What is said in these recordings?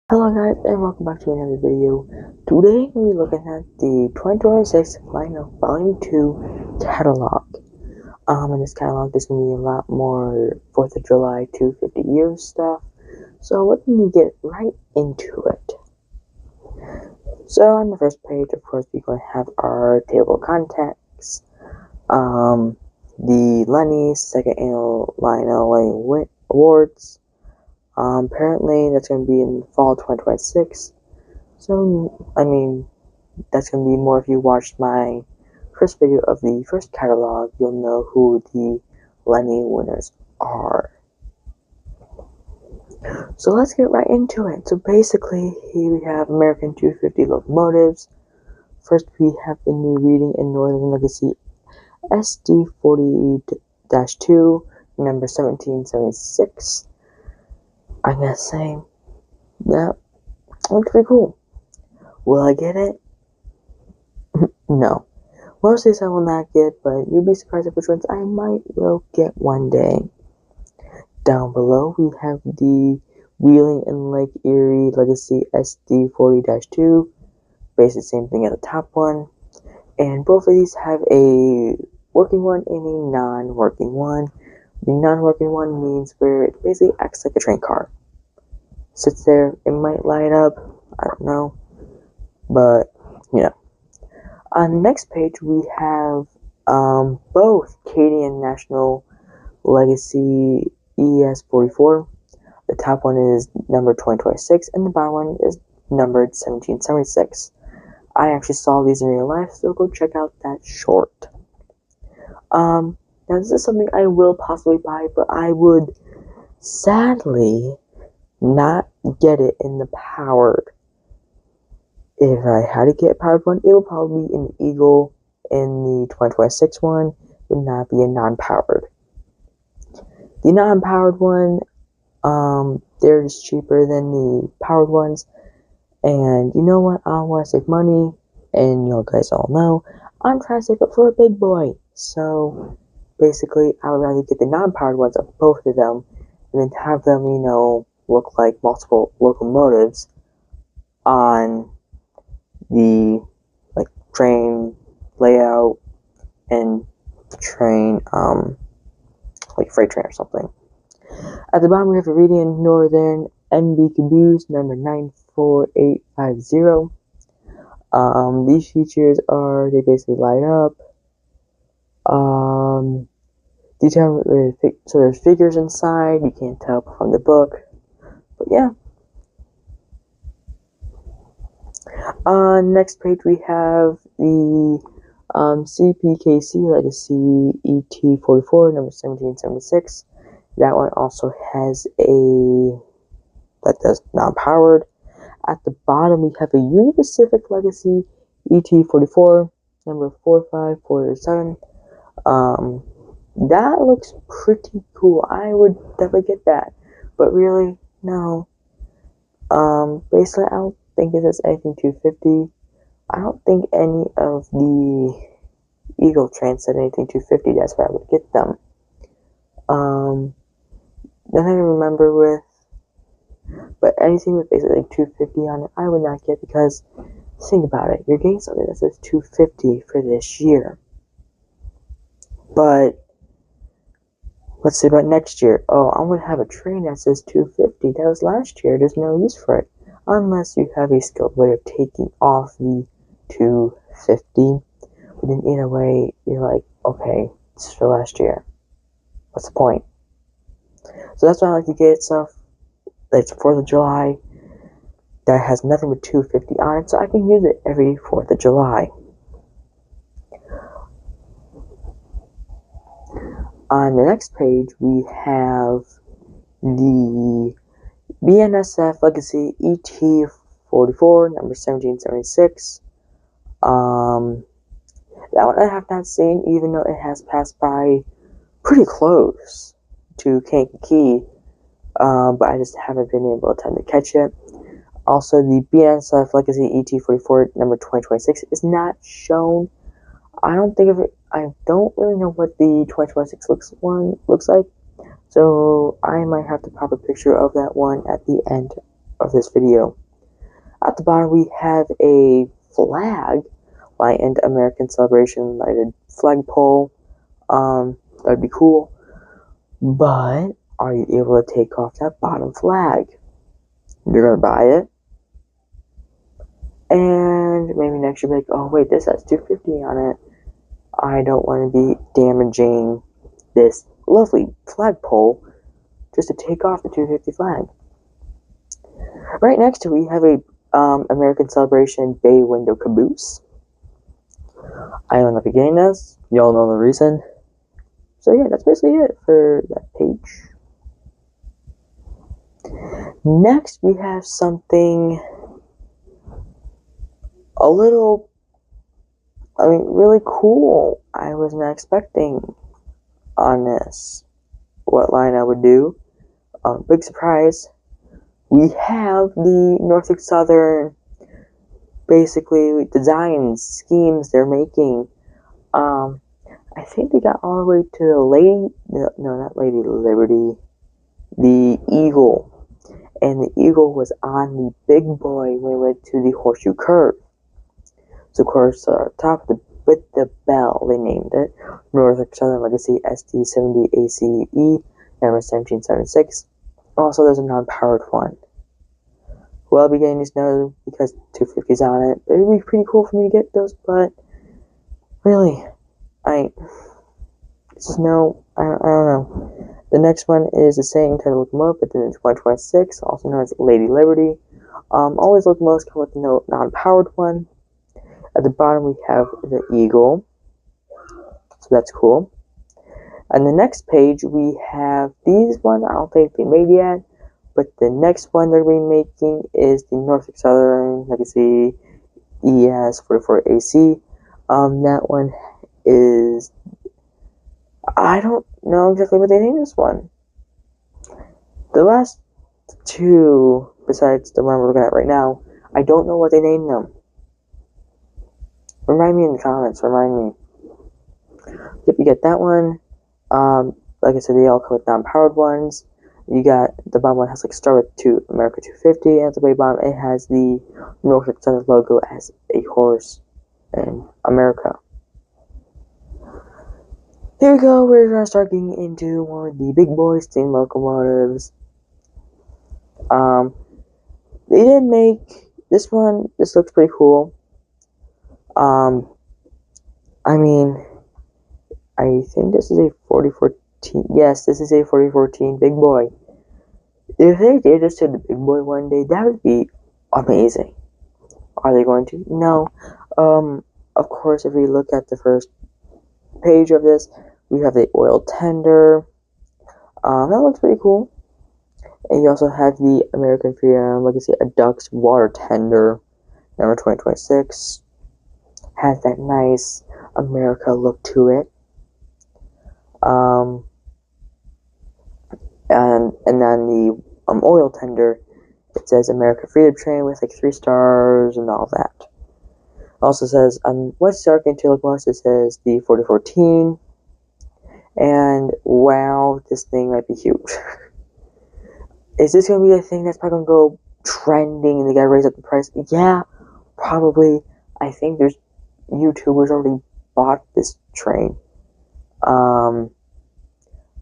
Hello guys and welcome back to another video. Today we're looking at the 2026 Lionel Volume 2 catalog. In this catalog there's going to be a lot more 4th of July 250 years stuff. So let me get right into it. So on the first page, of course, we're going to have our table of contents. The Lenny's second annual Lionel Lane Awards. Apparently that's going to be in fall 2026, so, that's going to be more if you watched my first video of the first catalog, you'll know who the Lenny winners are. So let's get right into it. So basically, here we have American 250 locomotives. First we have the new reading in Northern Legacy SD40-2, number 1776. I'm gonna say, that looks pretty cool. Will I get it? No. Most of these I will not get, but you'll be surprised at which ones I might will get one day. Down below, we have the Wheeling and Lake Erie Legacy SD40-2. Basically the same thing as the top one. And both of these have a working one and a non-working one. The non-working one means where it basically acts like a train car. Sits there, it might light up, I don't know, but, On the next page, we have, both Canadian National Legacy ES44. The top one is numbered 2026, and the bottom one is numbered 1776. I actually saw these in real life, so go check out that short. Now this is something I will possibly buy, but I would sadly not get it in the powered. If I had to get a powered one, it would probably be an Eagle in the 2026 one, would not be a non-powered. The non-powered one, they're just cheaper than the powered ones, and you know what, I want to save money, and you guys all know, I'm trying to save up for a big boy, so basically, I would rather get the non-powered ones of both of them, and then have them, look like multiple locomotives on the, train layout and train, freight train or something. At the bottom, we have a reading in Northern NB Caboose, number 94850. These features are, they basically light up. So there's figures inside, you can't tell from the book, but yeah. Next page we have the CPKC Legacy ET44, number 1776. That one also has that's non-powered. At the bottom we have a Union Pacific Legacy ET44, number 45407. That looks pretty cool. I would definitely get that. But really, no. Basically, I don't think it says anything 250. I don't think any of the Eagle trains said anything 250. That's why I would get them. Then I remember with, but anything with basically like 250 on it, I would not get, because think about it. You're getting something that says 250 for this year. But let's say about next year. Oh, I'm going to have a train that says 250. That was last year. There's no use for it. Unless you have a skilled way of taking off the 250. But then either way, you're like, okay, this is for last year. What's the point? So that's why I like to get stuff that's 4th of July that has nothing but 250 on it, so I can use it every 4th of July. On the next page, we have the BNSF Legacy ET44, number 1776. That one I have not seen, even though it has passed by pretty close to Kankakee, but I just haven't been able to catch it. Also, the BNSF Legacy ET44 number 2026 is not shown. I don't really know what the 2026 looks like, so I might have to pop a picture of that one at the end of this video. At the bottom, we have a flag, and American Celebration lighted flagpole. That'd be cool. But are you able to take off that bottom flag? You're gonna buy it, and maybe next year, be like, oh wait, this has 250 on it. I don't want to be damaging this lovely flagpole just to take off the 250 flag. Right next to it, we have a American Celebration bay window caboose. I don't know if you're getting this. Y'all know the reason. So yeah, that's basically it for that page. Next, we have something a little, really cool. I was not expecting on this what Lionel would do. Big surprise. We have the Norfolk Southern, basically, designs, schemes they're making. I think they got all the way to not Lady Liberty, the Eagle. And the Eagle was on the big boy when we went to the Horseshoe Curve. So, of course, top of with the bell, they named it Norfolk Southern Legacy SD70 ACE number 1776. Also, there's a non-powered one. Well, I'll be getting these now because 250's on it. It would be pretty cool for me to get those, but really, I don't know. The next one is the same type of locomotive, but then it's 126, also known as Lady Liberty. All these locomotives come with the non-powered one. At the bottom, we have the Eagle, so that's cool. On the next page, we have these ones. I don't think they've been made yet, but the next one they're going to be making is the Norfolk Southern Legacy ES44AC. That one is, I don't know exactly what they named this one. The last two, besides the one we're looking at right now, I don't know what they named them. Remind me in the comments, remind me. If you get that one, like I said, they all come with non-powered ones. You got, the bottom one has start with America 250, and at the very bottom it has the Norfolk Southern logo as a horse in America. Here we go, we're going to start getting into more of the big boy steam locomotives. They did make this one. This looks pretty cool. I think this is a 4014. Yes, this is a 4014 big boy. If they did this to the big boy one day, that would be amazing. Are they going to? No. Of course, if we look at the first page of this, we have the oil tender. That looks pretty cool. And you also have the American Freedom Legacy Ducks water tender, number 2026. Has that nice America look to it. And then the oil tender, it says American Freedom Train with like 3 stars and all that. Also says what's the Arkansas locomotive? It says the 4014. And wow, this thing might be huge. Is this gonna be a thing that's probably gonna go trending and they gotta raise up the price? Yeah, probably. I think there's YouTubers already bought this train.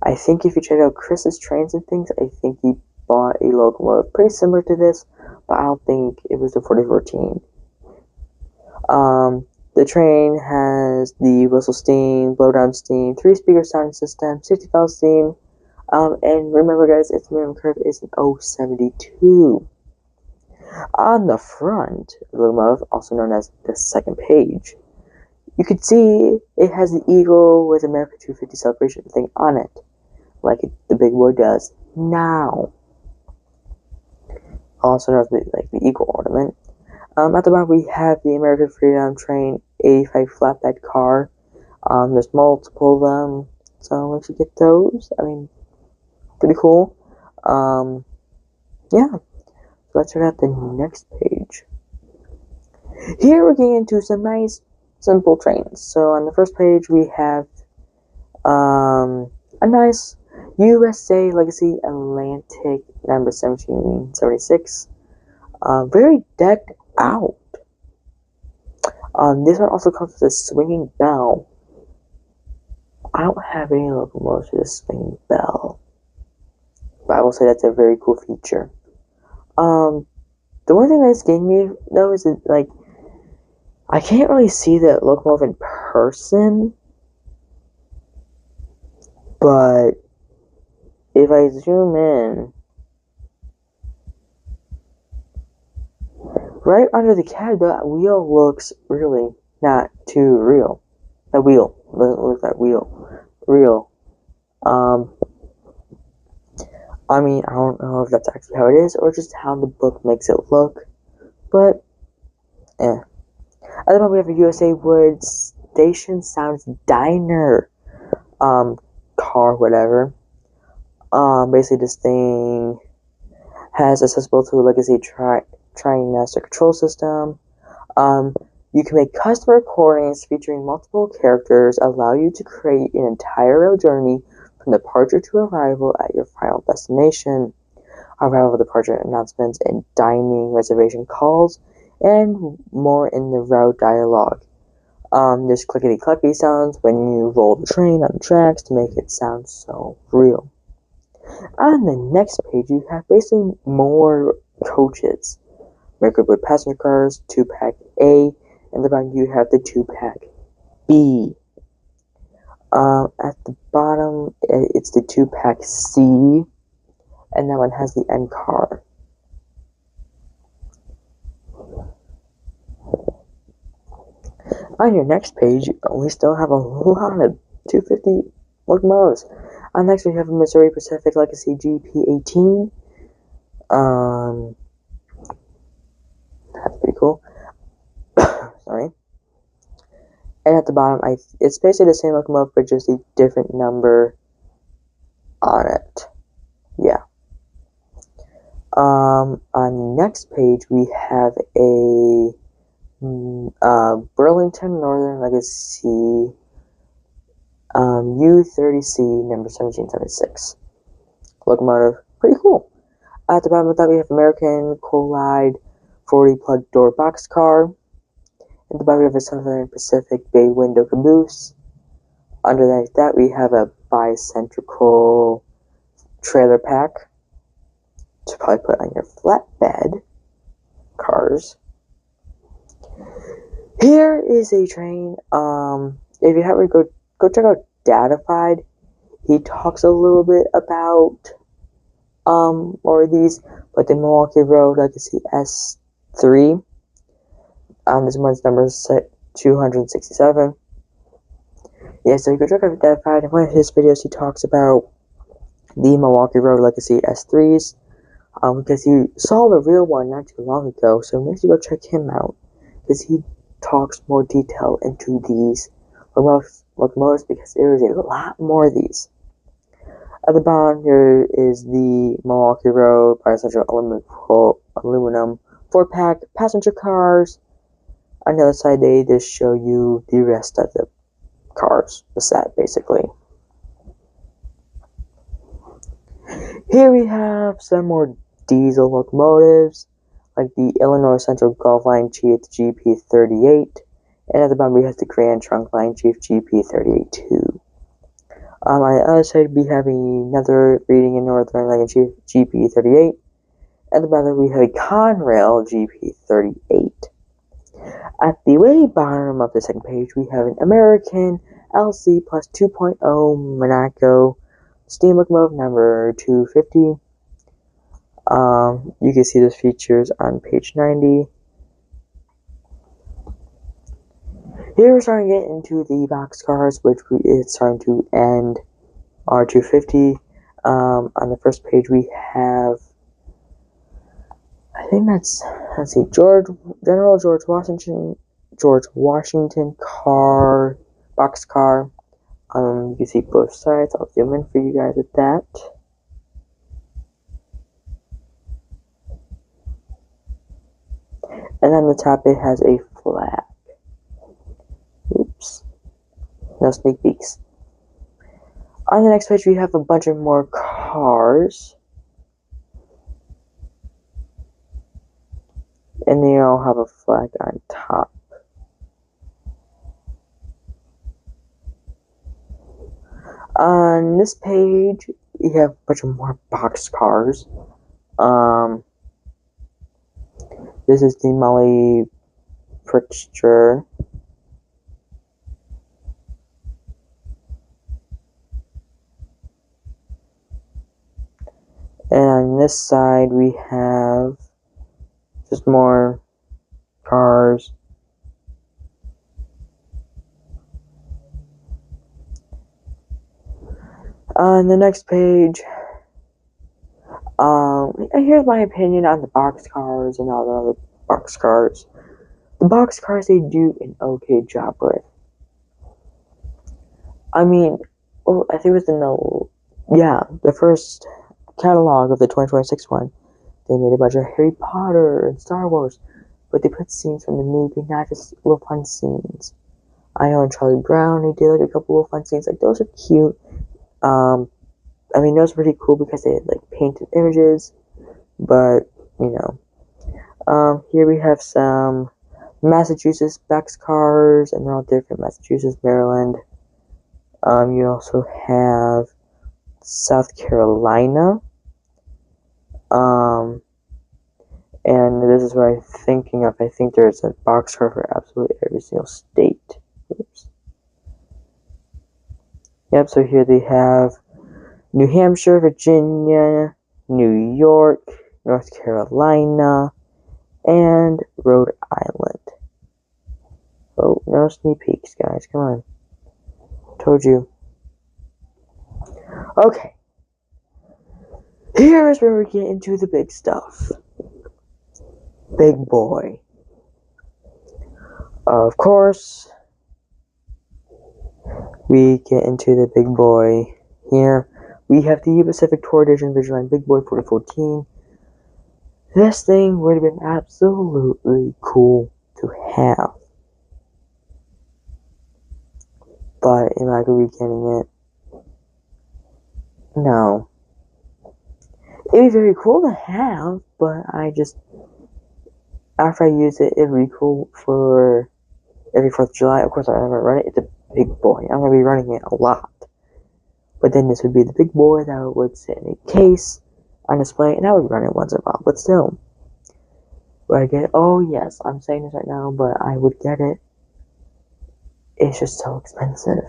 I think if you check out Chris's Trains and Things, I think he bought a locomotive pretty similar to this, but I don't think it was the 4014. The train has the whistle steam, blowdown steam, 3-speaker sound system, 60 valve steam, and remember guys, its minimum curve is an 072. On the front of the locomotive, also known as the second page, you can see it has the eagle with America 250 celebration thing on it, like the big boy does now. Also known as the eagle ornament. At the bottom we have the American Freedom Train 85 flatbed car. There's multiple of them, so once you get those, I mean, pretty cool. Yeah. So let's check out the next page. Here we're getting into some nice, simple trains. So on the first page we have a nice USA Legacy Atlantic number 1776. Very decked out. This one also comes with a swinging bell. I don't have any locomotives with a swinging bell, but I will say that's a very cool feature. The one thing that's getting me though is that, like, I can't really see the locomotive in person, but if I zoom in, right under the cab, that wheel looks really not too real. That wheel doesn't look that real. I mean, I don't know if that's actually how it is or just how the book makes it look, but At the moment we have a USA Wood Station Sounds Diner car, whatever. Basically this thing has accessible to a legacy train master control system. You can make custom recordings featuring multiple characters, allow you to create an entire rail journey from departure to arrival at your final destination. Arrival, departure announcements, and dining reservation calls, and more in the route dialogue. There's clickety-clacky sounds when you roll the train on the tracks to make it sound so real. On the next page, you have basically more coaches. Record with passenger cars, 2-pack A, and the bottom you have the 2-pack B. At the bottom, it's the 2-pack C, and that one has the end car. On your next page, we still have a lot of 250 locomotives. Next, we have a Missouri Pacific Legacy GP18. That's pretty cool. Sorry. And at the bottom, it's basically the same locomotive, but just a different number on it. Yeah. On the next page, we have a Burlington Northern Legacy U30C number 1776 locomotive. Pretty cool. At the bottom of that, we have American Collide 40 plug door boxcar. At the bottom, we have a Southern Pacific bay window caboose. Underneath that, we have a bicentrical trailer pack to probably put on your flatbed cars. Here is a train. If you haven't, go check out Datafied. He talks a little bit about more of these, but the Milwaukee Road Legacy S3. This one's number 267. Yeah, so you can check out Datafied. In one of his videos, he talks about the Milwaukee Road Legacy S3s. Because he saw the real one not too long ago, so make sure you go check him out, because he talks more detail into these locomotives, because there is a lot more of these. At the bottom here is the Milwaukee Road Bisexual Aluminum 4-pack passenger cars. On the other side, they just show you the rest of the cars, the set basically. Here we have some more diesel locomotives, like the Illinois Central Gulf Line Chief GP38, and at the bottom we have the Grand Trunk Line Chief GP38 too. On the other side, we have another reading in Northern Line Chief GP38. At the bottom, we have a Conrail GP38. At the way bottom of the second page, we have an American LC plus 2.0 Monaco steam locomotive number 250. You can see those features on page 90. Here we're starting to get into the boxcars, which is starting to end our 250. On the first page, we have, I think that's, let's see, General George Washington car, boxcar. You can see both sides. I'll zoom in for you guys with that. And on the top, it has a flag. Oops. No sneak peeks. On the next page, we have a bunch of more cars. And they all have a flag on top. On this page, we have a bunch of more box cars. This is the Molly Pritzker. And on this side, we have just more cars. On the next page, here's my opinion on the box cars and all the other box cars. The box cars, they do an okay job with. I mean, I think it was the first catalog of the 2026 one. They made a bunch of Harry Potter and Star Wars, but they put scenes from the movie, not just little fun scenes. I know in Charlie Brown, they did like a couple of fun scenes. Like, those are cute. I mean, those were pretty cool because they had like painted images, but you know. Here we have some Massachusetts boxcars, and they're all different. Massachusetts, Maryland. You also have South Carolina. And this is what I'm thinking of. I think there's a boxcar for absolutely every single state. Oops. Yep, so here they have New Hampshire, Virginia, New York, North Carolina, and Rhode Island. Oh, no sneak peeks, guys. Come on. Told you. Okay. Here is where we get into the big stuff. Big boy. Of course, we get into the big boy here. We have the Pacific Tour Edition Vigilant Big Boy 4014. This thing would have been absolutely cool to have. But am I going to be getting it? No. It'd be very cool to have, but after I use it, it'd be cool for every 4th of July. Of course, I'm going to run it. It's a big boy. I'm going to be running it a lot. But then this would be the big boy that would sit in a case on display, and I would run it once in a while. But still, would I get it? Oh, yes, I'm saying this right now, but I would get it. It's just so expensive.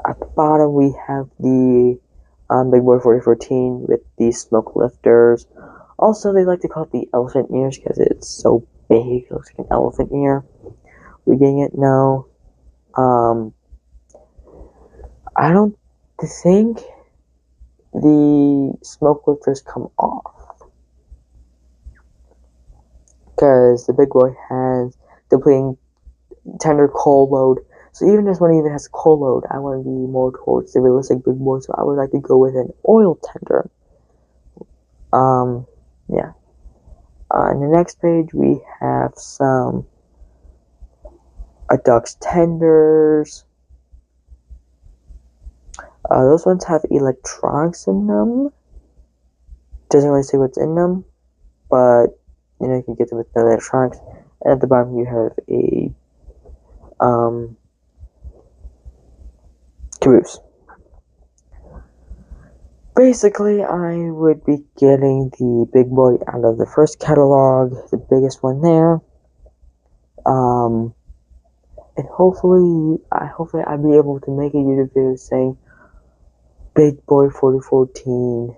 At the bottom, we have the Big Boy 4014 with the smoke lifters. Also, they like to call it the elephant ears because it's so big. It looks like an elephant ear. We getting it? No. I don't think the smoke lifters come off, because the big boy has depleting tender coal load So even this one even has a coal load, I want to be more towards the realistic big boy, so I would like to go with an oil tender. Yeah. On the next page, we have some duck's tenders. Those ones have electronics in them. Doesn't really say what's in them, but you know, you can get them with no electronics. And at the bottom, you have a caboose. Basically, I would be getting the big boy out of the first catalog, the biggest one there. And hopefully I'll be able to make a YouTube video saying Big Boy 4014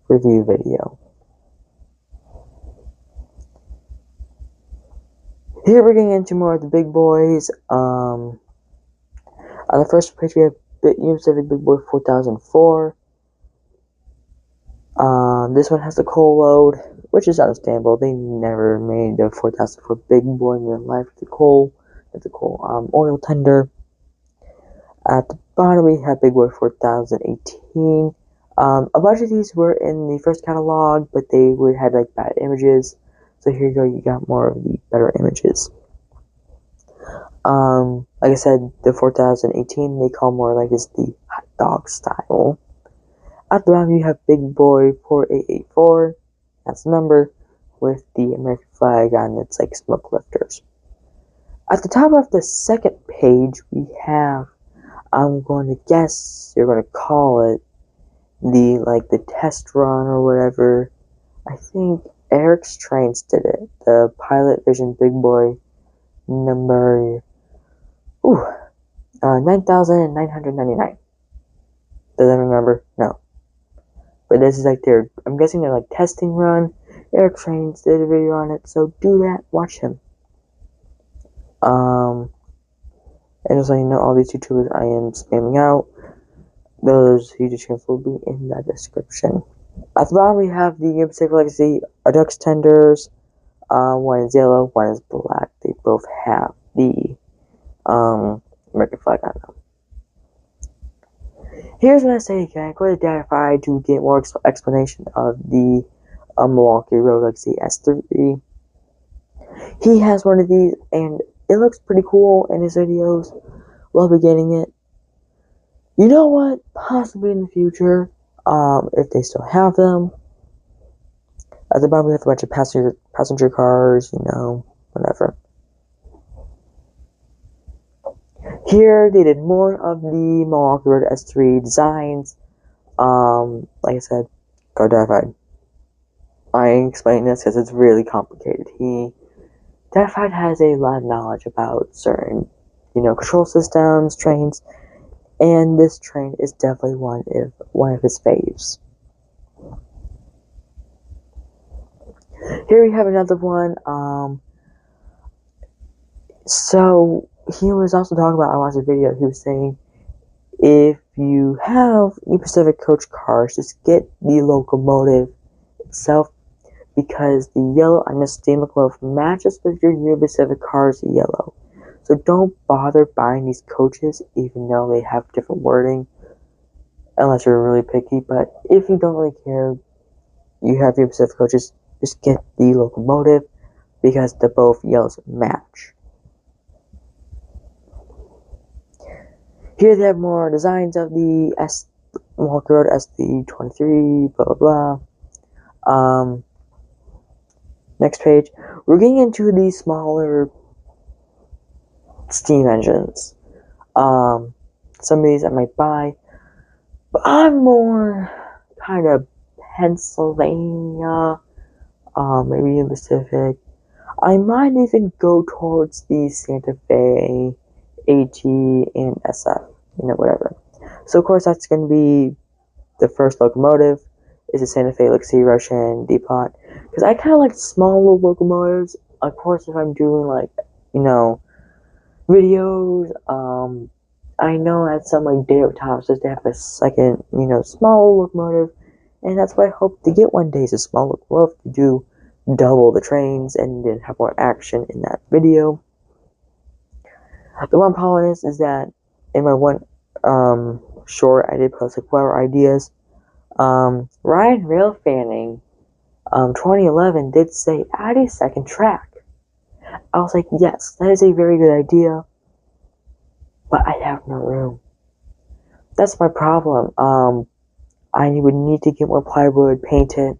review video. Here we're getting into more of the big boys. On the first page we have Union Pacific Big Boy 4004. This one has the coal load, which is understandable. They never made the 4004 big boy in real life with the coal oil tender. At the bottom we have Big Boy 4018. A bunch of these were in the first catalog, but they had like bad images. So here you go, you got more of the better images. Like I said, the 4018 they call more like it's the hot dog style. At the bottom you have Big Boy 4884. That's the number with the American flag on its like smoke lifters. At the top of the second page we have, I'm going to guess you're going to call it the test run or whatever. I think Eric's Trains did it. The Pilot Vision Big Boy number 9,999. Does anyone remember? No. But this is like I'm guessing they're like testing run. Eric Trains did a video on it, so do that. Watch him. And just so you know, all these YouTubers I am spamming out, those YouTube channels will be in the description. At the bottom we have the Union Pacific Legacy Ducks Tenders. One is yellow, one is black. They both have the American flag on them. Here's what I say again. Go to Datafy to get more explanation of the Milwaukee Road Legacy S3. He has one of these, and it looks pretty cool in his videos. Love getting it. You know what? Possibly in the future, if they still have them. At the bottom we have a bunch of passenger cars, you know, whatever. Here they did more of the Milwaukee Road S3 designs. Like I said, go Datafy. I ain't explaining this because it's really complicated. Datafy has a lot of knowledge about certain, you know, control systems, trains, and this train is definitely one of his faves. Here we have another one. So he was also talking about, I watched a video, he was saying, if you have Union Pacific coach cars, just get the locomotive itself, because the yellow on the steam locomotive matches with your Union Pacific car's yellow. So don't bother buying these coaches, even though they have different wording, unless you're really picky. But if you don't really care, you have Union Pacific coaches, just get the locomotive, because the both yellows match. Here they have more designs of the Milwaukee Road SD23, blah blah blah. Next page, we're getting into the smaller steam engines. Some of these I might buy, but I'm more kind of Pennsylvania, maybe in Pacific. I might even go towards the Santa Fe, AT, and SF, you know, whatever. So of course that's going to be the first locomotive is the Santa Fe Legacy Russian Depot, because I kind of like small locomotives. Of course, if I'm doing like, you know, videos, I know at some like Tops they have a second, you know, small locomotive, and that's what I hope to get one day, is a small locomotive to do double the trains and then have more action in that video. The one problem is that in my one short I did post like whatever ideas. Ryan Rail Fanning 2011 did say add a second track. I was like, yes, that is a very good idea, but I have no room. That's my problem. I would need to get more plywood, paint it,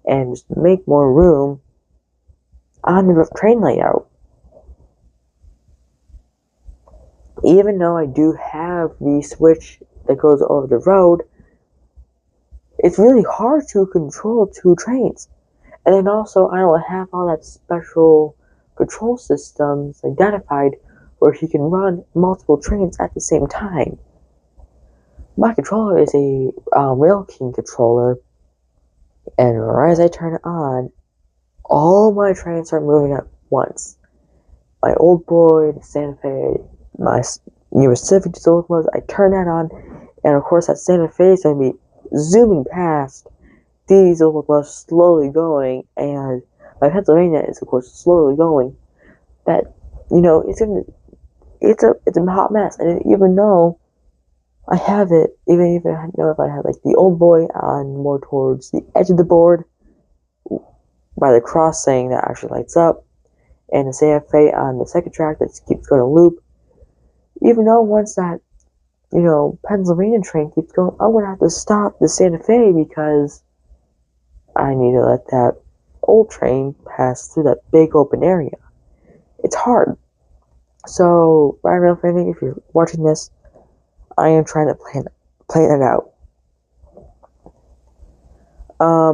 and just make more room on the train layout. Even though I do have the switch that goes over the road, it's really hard to control two trains. And then also, I don't have all that special control systems identified where he can run multiple trains at the same time. My controller is a Rail King controller, and right as I turn it on, all my trains start moving at once. My old boy, the Santa Fe, my new Civic diesel locomotives, I turn that on, and of course that Santa Fe is going to be zooming past these locomotives slowly going, and my Pennsylvania is of course slowly going. That, it's a hot mess, and even though I have it, even if I have like the old boy on more towards the edge of the board by the crossing that actually lights up, and the Santa Fe on the second track that keeps going to loop. Even though once that, Pennsylvania train keeps going, I'm gonna have to stop the Santa Fe because I need to let that old train pass through that big open area. It's hard. So, Ryan Rail Fanning, if you're watching this, I am trying to plan it out.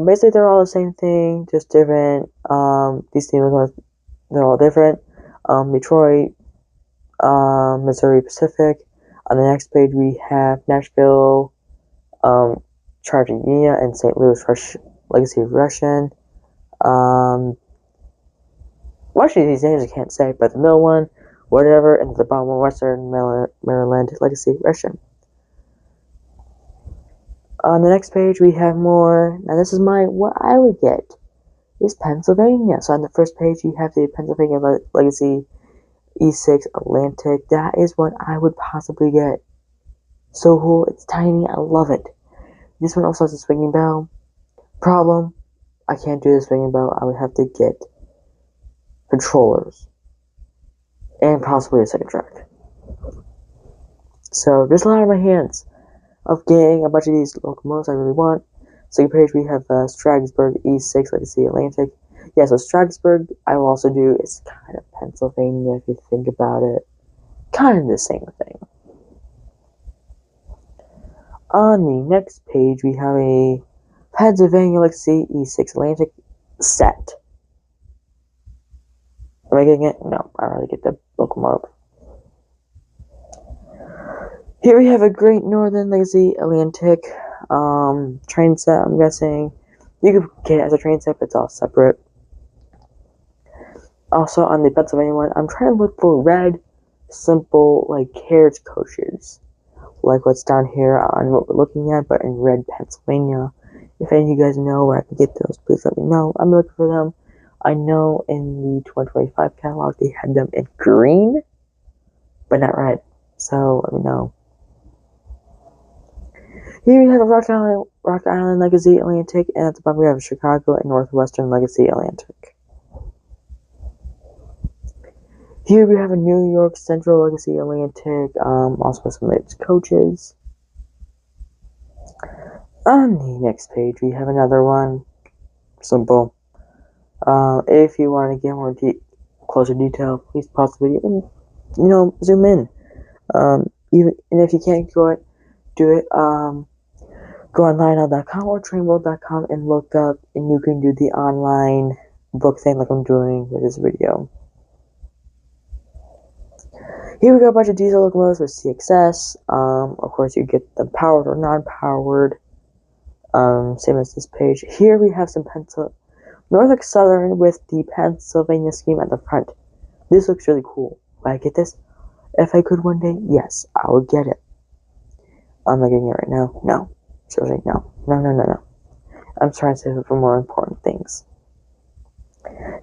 Basically, they're all the same thing, just different. These teams, they're all different. Detroit, Missouri Pacific. On the next page, we have Nashville, Virginia, and St. Louis Legacy of Russian. Much of these names I can't say, but the middle one, whatever, and the bottom one, Western Maryland Legacy Russian. On the next page, we have more. Now, this is what I would get is Pennsylvania. So on the first page, you have the Pennsylvania Legacy E6 Atlantic. That is what I would possibly get. So cool. It's tiny. I love it. This one also has a swinging bell. Problem, I can't do the swinging bell. I would have to get controllers and possibly a second track. So there's a lot on my hands of getting a bunch of these locomotives I really want. Second page, we have Strasburg E6 Legacy Atlantic. Yeah, so Strasburg, I will also do. It's kind of Pennsylvania if you think about it. Kind of the same thing. On the next page, we have a Pennsylvania Legacy E6 Atlantic set. Am I getting it? No, I'd rather get the locomotive. Here we have a Great Northern Legacy Atlantic train set, I'm guessing. You could get it as a train set, but it's all separate. Also, on the Pennsylvania one, I'm trying to look for red, simple, carriage coaches. Like what's down here on what we're looking at, but in red Pennsylvania. If any of you guys know where I can get those, please let me know. I'm looking for them. I know in the 2025 catalog they had them in green, but not red. So let me know. Here we have a Rock Island Legacy Atlantic, and at the bottom we have a Chicago and Northwestern Legacy Atlantic. Here we have a New York Central Legacy Atlantic, also with some of its coaches. On the next page, we have another one. Simple. If you want to get more closer detail, please pause the video and, zoom in. And if you can't do it, go on Lionel.com or trainworld.com and look up, and you can do the online book thing like I'm doing with this video. Here we got a bunch of diesel locomotives with CXS. Of course, you get them powered or non-powered. Same as this page. Here we have some Norfolk Southern with the Pennsylvania scheme at the front. This looks really cool. Would I get this? If I could one day, yes, I would get it. Am I getting it right now? No. Seriously, no. No. I'm trying to save it for more important things.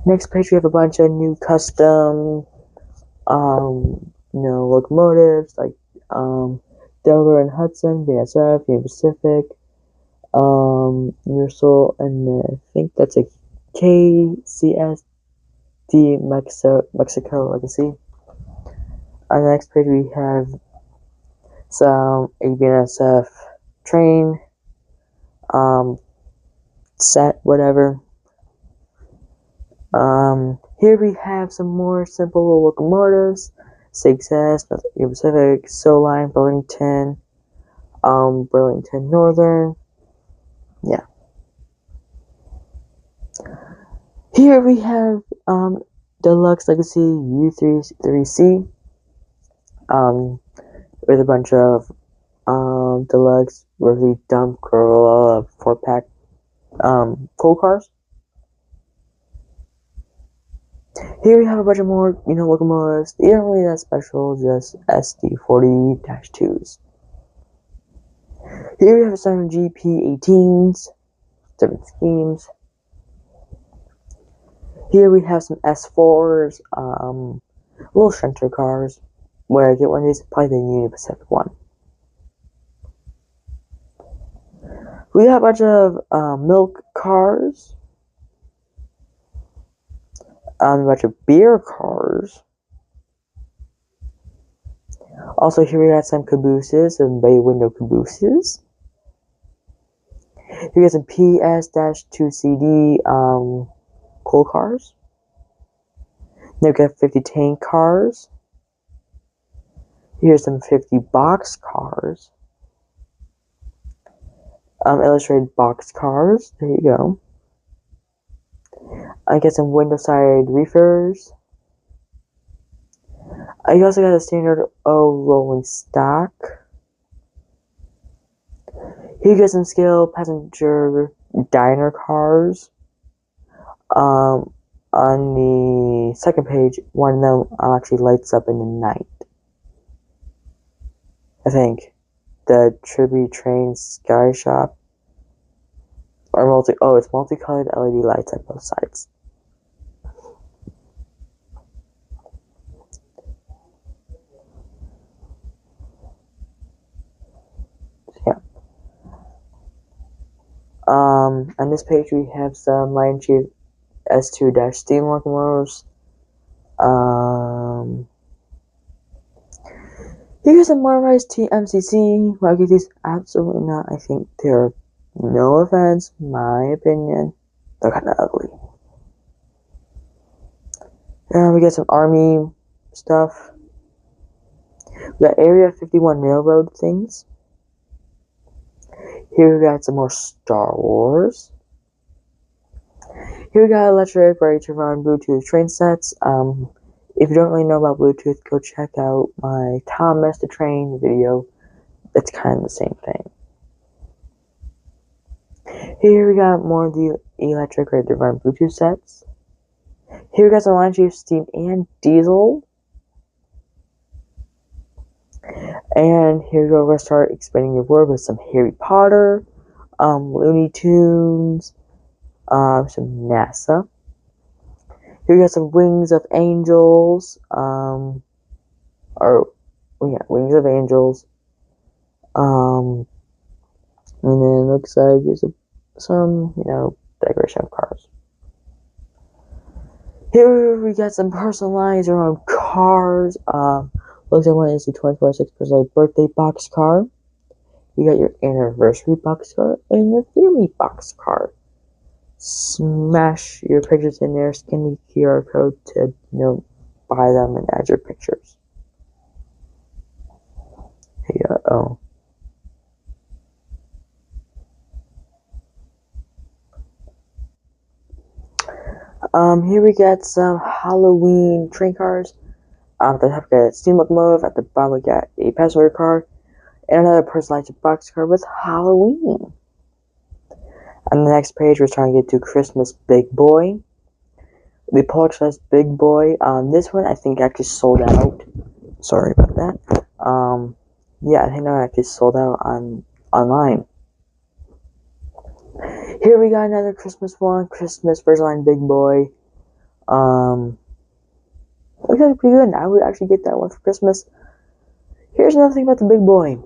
Next page, we have a bunch of new custom locomotives like Delaware and Hudson, BSF, Union Pacific, Universal, and then I think that's a KCSD Mexico Legacy. On the next page we have some ABNSF train, set, whatever. Here we have some more simple locomotives. 6S, Union Pacific, SO Line, Burlington, Burlington Northern. Yeah. Here we have Deluxe Legacy U33C, with a bunch of Deluxe really dumb Corolla 4-pack coal cars. Here we have a bunch of more, locomotives. They aren't really that special, just SD40-2s. Here we have some GP18s, different schemes. Here we have some S4s, little shunter cars. When I get one of these, probably the Union Pacific one. We have a bunch of milk cars, a bunch of beer cars. Also, here we got some cabooses, some bay window cabooses. Here we got some PS-2CD coal cars. Then we got 50 tank cars. Here's some 50 box cars. Illustrated box cars. There you go. I got some window side reefers. I also got a standard rolling stock. Here you get some scale passenger diner cars. On the second page, one of them actually lights up in the night. I think the Tribute Train Sky Shop, or it's multicolored LED lights at both sides. Yeah. On this page we have some Lion Chief S2- steam locomotives. Here's some modernized TMCC. Why get these? Absolutely not. I think they're, no offense, my opinion, they're kind of ugly. We got some Army stuff. We got Area 51 Railroad things. Here we got some more Star Wars. Here we got electric, ready to run Bluetooth train sets. If you don't really know about Bluetooth, go check out my Thomas the Train video. It's kind of the same thing. Here we got more of the electric, ready to run Bluetooth sets. Here we got some Lion Chief steam and diesel. And here we go, we're gonna start expanding your world with some Harry Potter, Looney Tunes, some NASA. Here we got some Wings of Angels, Wings of Angels, and then it looks like there's some, decoration of cars. Here we got some personalized your own cars. Looks like one is the 2026 personalized birthday box car. You got your anniversary box car and your family box car. Smash your pictures in there, scan the QR code to, buy them and add your pictures. Here we got some Halloween train cars. At the top we got a steam locomotive, at the bottom we got a passenger car, and another personalized box car with Halloween. On the next page, we're trying to get to Christmas Big Boy. The Polar Big Boy. This one I think actually sold out. Sorry about that. Yeah, I think that actually sold out online. Here we got another Christmas one, Christmas First Line Big Boy. Which is pretty good. I would actually get that one for Christmas. Here's another thing about the big boy.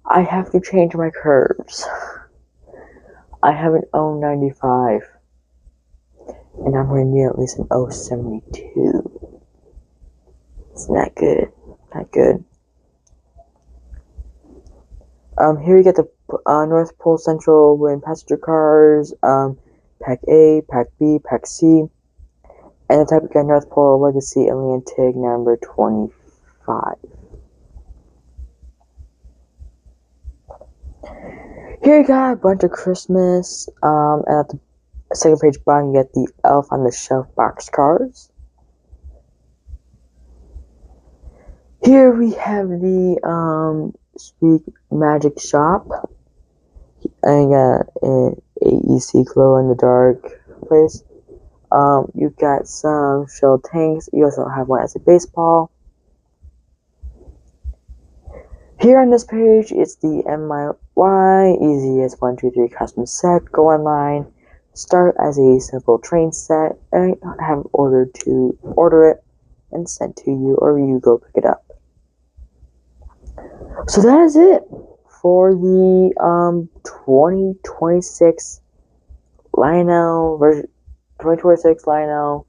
I have to change my curves. I have an 095. And I'm going to need at least an 072. It's not good. Not good. Here you get the North Pole Central Wind passenger cars, Pack A, Pack B, Pack C, and the type of North Pole Legacy Atlantic number 25. Here you got a bunch of Christmas, and at the second page bottom you get the Elf on the Shelf boxcars. Here we have the Speak Magic Shop. And you got an AEC glow in the dark place. You got some shell tanks. You also have one as a baseball. Here on this page, it's the MIY Easy as 123 custom set. Go online, start as a simple train set, and have order it and sent to you, or you go pick it up. So that is it for the 2026 Lionel version, 2026 Lionel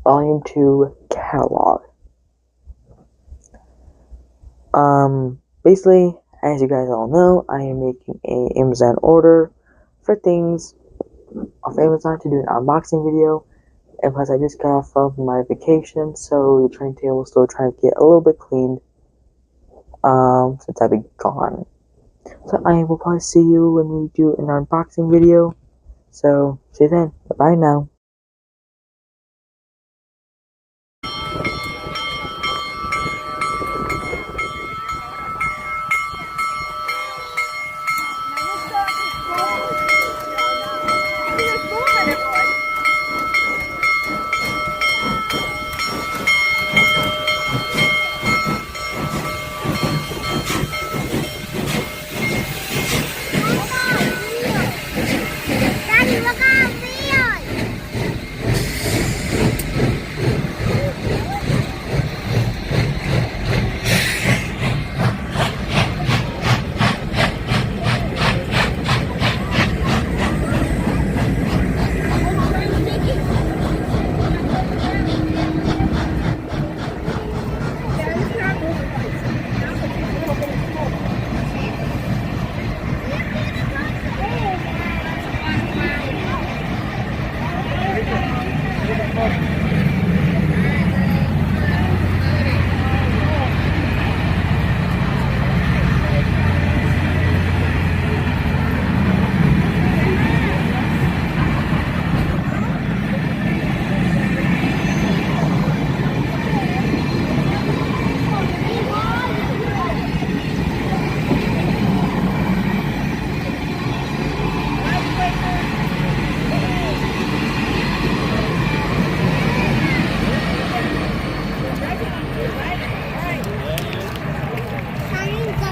Volume 2 catalog. Basically, as you guys all know, I am making a Amazon order for things off Amazon to do an unboxing video, and plus I just got off of my vacation, so the train table is still trying to get a little bit cleaned since I've been gone. So I will probably see you when we do an unboxing video. So see you then. Bye now.